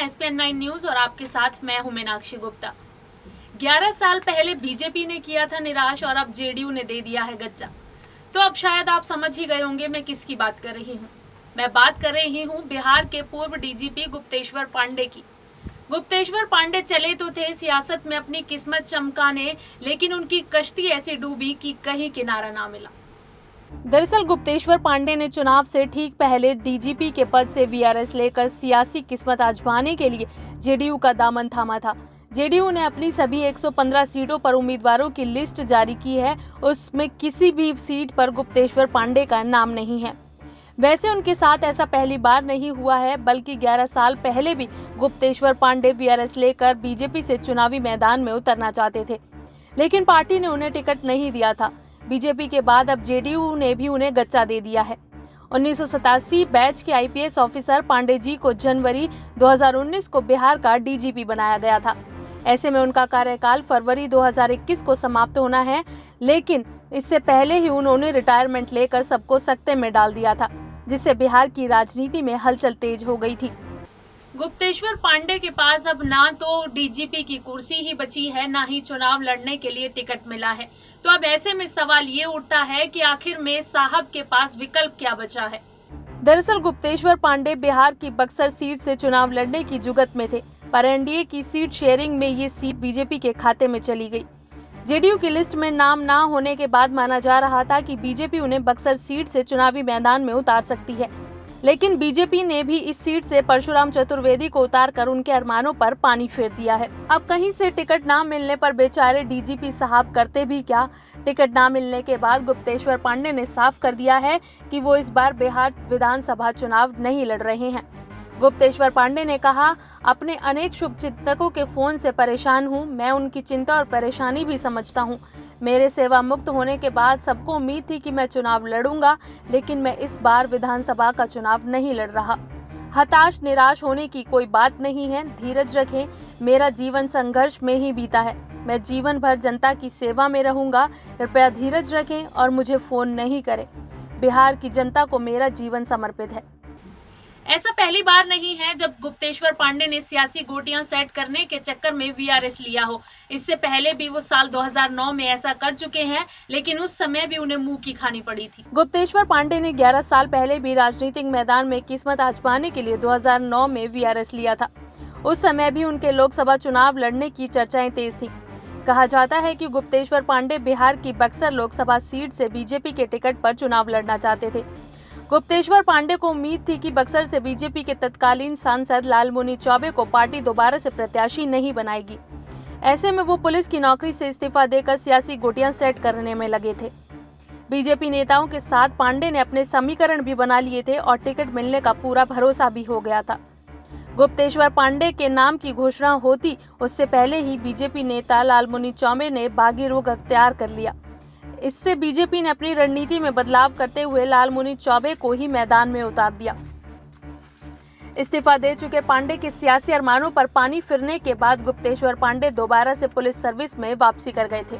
SPN9 news और आपके साथ मैं हूं मीनाक्षी गुप्ता। 11 साल पहले बीजेपी ने किया था निराश और अब जेडीयू ने दे दिया है गच्चा। तो अब शायद आप समझ ही गए होंगे मैं किसकी बात कर रही हूं। मैं बात कर रही हूं बिहार के पूर्व डीजीपी गुप्तेश्वर पांडे की। गुप्तेश्वर पांडे चले तो थे सियासत में अपनी किस्मत चमकाने, लेकिन उनकी कश्ती ऐसी डूबी कि कहीं किनारा ना मिला। दरअसल गुप्तेश्वर पांडे ने चुनाव से ठीक पहले डीजीपी के पद से वीआरएस लेकर सियासी किस्मत आजमाने के लिए जेडीयू का दामन थामा था। जेडीयू ने अपनी सभी 115 सीटों पर उम्मीदवारों की लिस्ट जारी की है। उसमें किसी भी सीट पर गुप्तेश्वर पांडे का नाम नहीं है। वैसे उनके साथ ऐसा पहली बार नहीं हुआ है, बल्कि 11 साल पहले भी गुप्तेश्वर पांडे वीआरएस लेकर बीजेपी से चुनावी मैदान में उतरना चाहते थे, लेकिन पार्टी ने उन्हें टिकट नहीं दिया था। बीजेपी के बाद अब जेडीयू ने भी उन्हें गच्चा दे दिया है। 1987 बैच के आईपीएस ऑफिसर पांडे जी को जनवरी 2019 को बिहार का डीजीपी बनाया गया था। ऐसे में उनका कार्यकाल फरवरी 2021 को समाप्त होना है, लेकिन इससे पहले ही उन्होंने रिटायरमेंट लेकर सबको सकते में डाल दिया था, जिससे बिहार की राजनीति में हलचल तेज हो गई थी। गुप्तेश्वर पांडे के पास अब ना तो डीजीपी की कुर्सी ही बची है, ना ही चुनाव लड़ने के लिए टिकट मिला है। तो अब ऐसे में सवाल ये उठता है कि आखिर में साहब के पास विकल्प क्या बचा है। दरअसल गुप्तेश्वर पांडे बिहार की बक्सर सीट से चुनाव लड़ने की जुगत में थे, पर एनडीए की सीट शेयरिंग में ये सीट बीजेपी के खाते में चली गई। जेडीयू की लिस्ट में नाम ना होने के बाद माना जा रहा था कि बीजेपी उन्हें बक्सर सीट से चुनावी मैदान में उतार सकती है, लेकिन बीजेपी ने भी इस सीट से परशुराम चतुर्वेदी को उतारकर उनके अरमानों पर पानी फेर दिया है। अब कहीं से टिकट ना मिलने पर बेचारे डीजीपी साहब करते भी क्या। टिकट ना मिलने के बाद गुप्तेश्वर पांडे ने साफ कर दिया है कि वो इस बार बिहार विधानसभा चुनाव नहीं लड़ रहे हैं। गुप्तेश्वर पांडे ने कहा, अपने अनेक शुभचिंतकों के फोन से परेशान हूं। मैं उनकी चिंता और परेशानी भी समझता हूं। मेरे सेवा मुक्त होने के बाद सबको उम्मीद थी कि मैं चुनाव लड़ूंगा, लेकिन मैं इस बार विधानसभा का चुनाव नहीं लड़ रहा। हताश निराश होने की कोई बात नहीं है, धीरज रखें। मेरा जीवन संघर्ष में ही बीता है। मैं जीवन भर जनता की सेवा में रहूंगा। कृपया धीरज रखें और मुझे फोन नहीं करें। बिहार की जनता को मेरा जीवन समर्पित है। ऐसा पहली बार नहीं है जब गुप्तेश्वर पांडे ने सियासी गोटियां सेट करने के चक्कर में वीआरएस लिया हो। इससे पहले भी वो साल 2009 में ऐसा कर चुके हैं, लेकिन उस समय भी उन्हें मुंह की खानी पड़ी थी। गुप्तेश्वर पांडे ने 11 साल पहले भी राजनीतिक मैदान में किस्मत आजमाने के लिए 2009 में वीआरएस लिया था। उस समय भी उनके लोकसभा चुनाव लड़ने की चर्चाएं तेज थी। कहा जाता है कि गुप्तेश्वर पांडे बिहार की बक्सर लोकसभा सीट से बीजेपी के टिकट पर चुनाव लड़ना चाहते थे। गुप्तेश्वर पांडे को उम्मीद थी कि बक्सर से बीजेपी के तत्कालीन सांसद लालमुनि चौबे को पार्टी दोबारा से प्रत्याशी नहीं बनाएगी। ऐसे में वो पुलिस की नौकरी से इस्तीफा देकर सियासी गोटियां सेट करने में लगे थे। बीजेपी नेताओं के साथ पांडे ने अपने समीकरण भी बना लिए थे और टिकट मिलने का पूरा भरोसा भी हो गया था। गुप्तेश्वर पांडे के नाम की घोषणा होती उससे पहले ही बीजेपी नेता लालमुनि चौबे ने बागी रुख अख्तियार कर लिया। इससे बीजेपी ने अपनी रणनीति में बदलाव करते हुए लालमुनि चौबे को ही मैदान में उतार दिया। इस्तीफा दे चुके पांडे के सियासी अरमानों पर पानी फिरने के बाद गुप्तेश्वर पांडे दोबारा से पुलिस सर्विस में वापसी कर गए थे।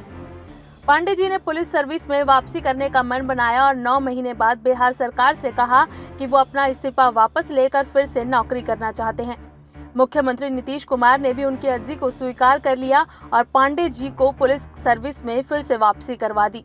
पांडे जी ने पुलिस सर्विस में वापसी करने का मन बनाया और 9 महीने बाद बिहार सरकार से कहा कि वो अपना इस्तीफा वापस लेकर फिर से नौकरी करना चाहते हैं। मुख्यमंत्री नीतीश कुमार ने भी उनकी अर्जी को स्वीकार कर लिया और पांडे जी को पुलिस सर्विस में फिर से वापसी करवा दी।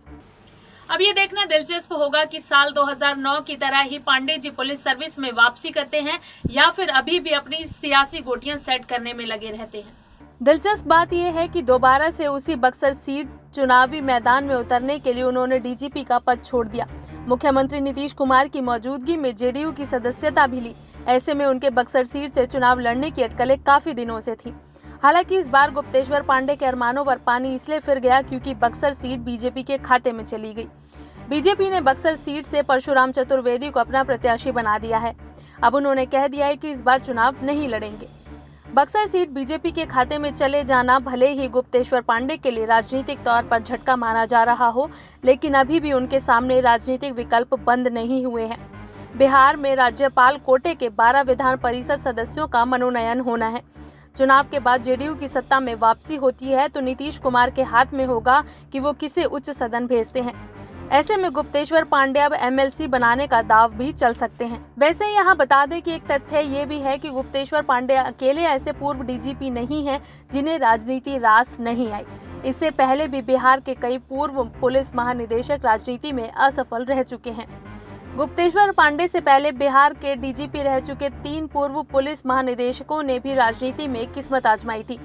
अब ये देखना दिलचस्प होगा कि साल 2009 की तरह ही पांडे जी पुलिस सर्विस में वापसी करते हैं या फिर अभी भी अपनी सियासी गोटियां सेट करने में लगे रहते हैं। दिलचस्प बात यह है कि दोबारा से उसी बक्सर सीट चुनावी मैदान में उतरने के लिए उन्होंने डीजीपी का पद छोड़ दिया। मुख्यमंत्री नीतीश कुमार की मौजूदगी में जेडीयू की सदस्यता भी ली। ऐसे में उनके बक्सर सीट से चुनाव लड़ने की अटकलें काफी दिनों से थी। हालांकि इस बार गुप्तेश्वर पांडे के अरमानों पर पानी इसलिए फिर गया क्योंकि बक्सर सीट बीजेपी के खाते में चली गई। बीजेपी ने बक्सर सीट से परशुराम चतुर्वेदी को अपना प्रत्याशी बना दिया है। अब उन्होंने कह दिया है कि इस बार चुनाव नहीं लड़ेंगे। बक्सर सीट बीजेपी के खाते में चले जाना भले ही गुप्तेश्वर पांडे के लिए राजनीतिक तौर पर झटका माना जा रहा हो, लेकिन अभी भी उनके सामने राजनीतिक विकल्प बंद नहीं हुए हैं। बिहार में राज्यपाल कोटे के 12 विधान परिषद सदस्यों का मनोनयन होना है। चुनाव के बाद जेडीयू की सत्ता में वापसी होती है तो नीतीश कुमार के हाथ में होगा कि वो किसे उच्च सदन भेजते हैं। ऐसे में गुप्तेश्वर पांडे अब एमएलसी बनाने का दांव भी चल सकते हैं। वैसे यहाँ बता दें कि एक तथ्य ये भी है कि गुप्तेश्वर पांडे अकेले ऐसे पूर्व डीजीपी नहीं हैं जिन्हें राजनीति रास नहीं आई। इससे पहले भी बिहार के कई पूर्व पुलिस महानिदेशक राजनीति में असफल रह चुके हैं। गुप्तेश्वर पांडे से पहले बिहार के डीजीपी रह चुके 3 पूर्व पुलिस महानिदेशकों ने भी राजनीति में किस्मत आजमाई थी,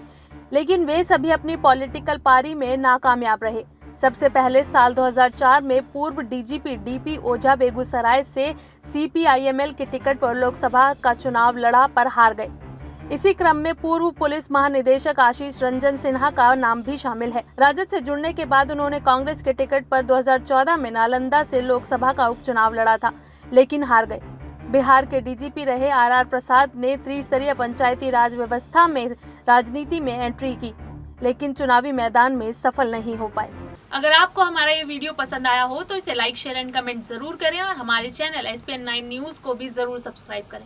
लेकिन वे सभी अपनी पॉलिटिकल पारी में नाकामयाब रहे। सबसे पहले साल 2004 में पूर्व डीजीपी डीपी ओझा बेगूसराय से सीपीआईएमएल के टिकट पर लोकसभा का चुनाव लड़ा पर हार गए। इसी क्रम में पूर्व पुलिस महानिदेशक आशीष रंजन सिन्हा का नाम भी शामिल है। राजद से जुड़ने के बाद उन्होंने कांग्रेस के टिकट पर 2014 में नालंदा से लोकसभा का उपचुनाव लड़ा था, लेकिन हार गए। बिहार के डीजीपी रहे आर प्रसाद ने त्रिस्तरीय पंचायती राज व्यवस्था में राजनीति में एंट्री की, लेकिन चुनावी मैदान में सफल नहीं हो पाए। अगर आपको हमारा ये वीडियो पसंद आया हो तो इसे लाइक, शेयर एंड कमेंट जरूर करें और हमारे चैनल SPN9 न्यूज को भी जरूर सब्सक्राइब करें।